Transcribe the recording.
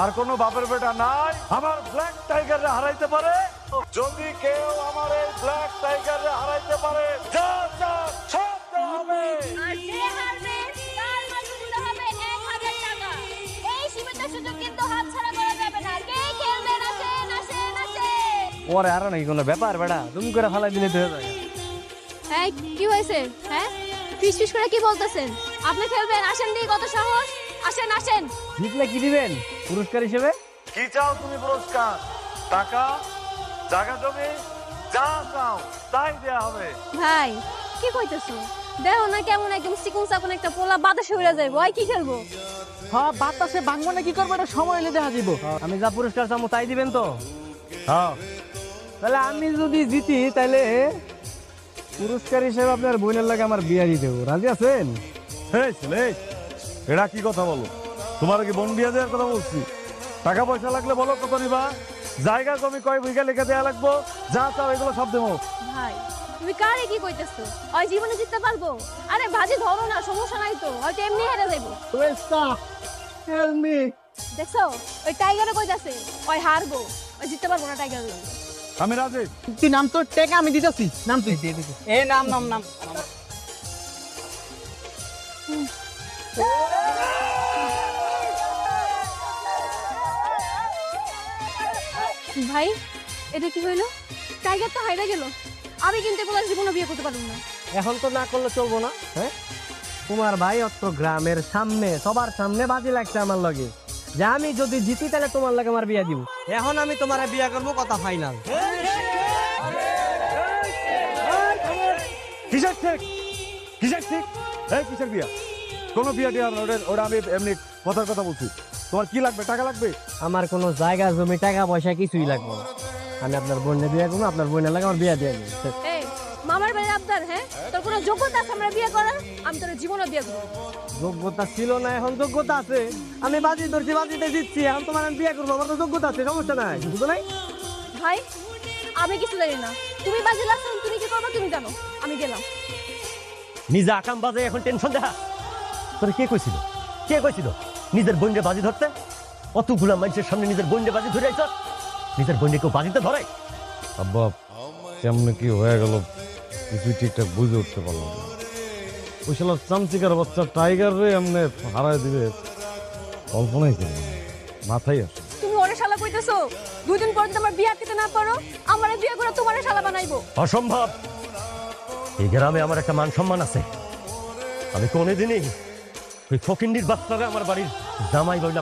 আর কোনো বাপের বেটা নাই আমার ব্ল্যাক টাইগারে হারাইতে পারে। যদি কেউ আমার এই ব্ল্যাক টাইগারে হারাইতে পারে, যা যা সব দেওয়া হবে। আর যে হারবে তার মাঝে দিতে হবে 1000 টাকা। এই সীমিত সুযোগ কিন্তু হাতছাড়া করা যাবে না। কে খেলবেন? আসেন আসেন আসেন। ওরে আর নাকি কোনো ব্যাপার বেটা, তুমি করে ফালাই দিলে তো হয়ে যায়। এই কি হয়েছে? হ্যাঁ ফিস ফিস করে কি বলতেছেন? আপনি খেলবেন? আসেন দি, কত সাহস! আসেন আসেন। জিতলে কি দিবেন পুরস্কার হিসেবে? কি চাও তুমি পুরস্কার? টাকা, জায়গা জমি, যা চাও তাই দেয়া হবে। ভাই কি কইতেছো? দেখো না কেমন একদম চিকন চাকন একটা পোলা বাতাসে উড়ে যাইবো। ওই কি খেলবো? হ্যাঁ বাতাসে ভাঙবো না, কি করবো এটা সময় এলে দেখা দিব। আমি যা পুরস্কার চাবো তাই দিবেন তো? হ্যাঁ তাহলে আমি যদি জিতি তাহলে পুরস্কার হিসেবে আপনার বোনের লাগে আমার বিয়ে দিয়ে দেবো, রাজি আছেন? এই ছেলে, এরা কি কথা বলো? তোমার কি বোন বিয়া দেওয়ার কথা বলছি? টাকা পয়সা লাগলে বলো কত নিবা, জায়গা জমি কয় বিঘা লিখে দেয়া লাগবো, যা চাও এগুলো সব দেবো। ভাই তুমি কারে কি কইতেছো? ওই জীবনে জিততে পারবো? আরে ভাজি ধরো না, সমস্যা নাই তো, হয়তো এমনি হেরে যাইবো। Tell me. দেখছো ওই টাইগারে কইতাছে ওই হারবো, ওই জিততে পারবো না টাইগার। আমি রাজি। তুই নাম তো টেকা আমি দিতেছি, নাম তুই দিয়ে দিবি। এ নাম নাম নাম। ভাই এটা কি হইলো? টাইগার তো হাইরা গেল। আমি কিন্তু বলার জীবনে বিয়ে করতে পারবো না। এখন তো না করলে চলবো না। হ্যাঁ তোমার ভাই অত গ্রামের সামনে সবার সামনে বাজি লাগছে আমার লগে যে আমি যদি জিতি তাহলে তোমার লাগে আমার বিয়া দিব। এখন আমি তোমার বিয়া করবো, কথা ফাইনাল। কিসের ঠিক, কিসের ঠিক, এই কিসের বিয়া? কোনো বিয়া টিয়া হবে না, ওটা আমি এমনি কথার কথা বলছি। তোমার কি লাগবে? টাকা লাগবে? আমার কোনো জায়গা জমি টাকা পয়সা কিছুই লাগবে না। আমি আপনার বোনে বিয়া করবো, আপনার বোনের লাগে আমার বিয়া দিয়ে দেবো। এই মামার বাড়ির আবদার? হ্যাঁ তোর কোনো যোগ্যতা আছে আমরা বিয়ে করার? আমি তোর জীবনে বিয়ে করবো। যোগ্যতা ছিল না, এখন যোগ্যতা আছে। আমি বাজি ধরছি, বাজিতে জিতছি, এখন তোমার আমি বিয়ে করবো, আমার তো যোগ্যতা আছে, সমস্যা নাই, বুঝো নাই? ভাই আমি কিছু জানি না, তুমি বাজি লাগছো, তুমি কি করবে তুমি জানো। আমি গেলাম। নিজে আকাম বাজে এখন টেনশন দেখা। তোরে কে কইছিল, কে কইছিল নিজের বোনকে বাজি ধরতে? অতগুলা মানুষের সামনে নিজের বোনকে বাজি ধরে আইছ? নিজের বোনকে কেউ বাজিতে ধরে? আব্বা কেমনে কি হয়ে গেল কিছুই ঠিকঠাক বুঝে উঠতে পারলাম না। ওই শালা চামচিকার বাচ্চা টাইগার রে এমনি হারায় দিবে কল্পনাই করি না, মাথায় আসে। তুমি ওরে শালা কইতেছো? 2 দিন পর যদি আমার বিয়ে আটকাতে না পারো, আমারে বিয়ে করে তোমারে শালা বানাইবো। অসম্ভব। এই গ্রামে আমার একটা মান সম্মান আছে। আমি কোনোদিনই ওই ফকিন্ডির বাচ্চারা আমার বাড়ির জামাই বইলা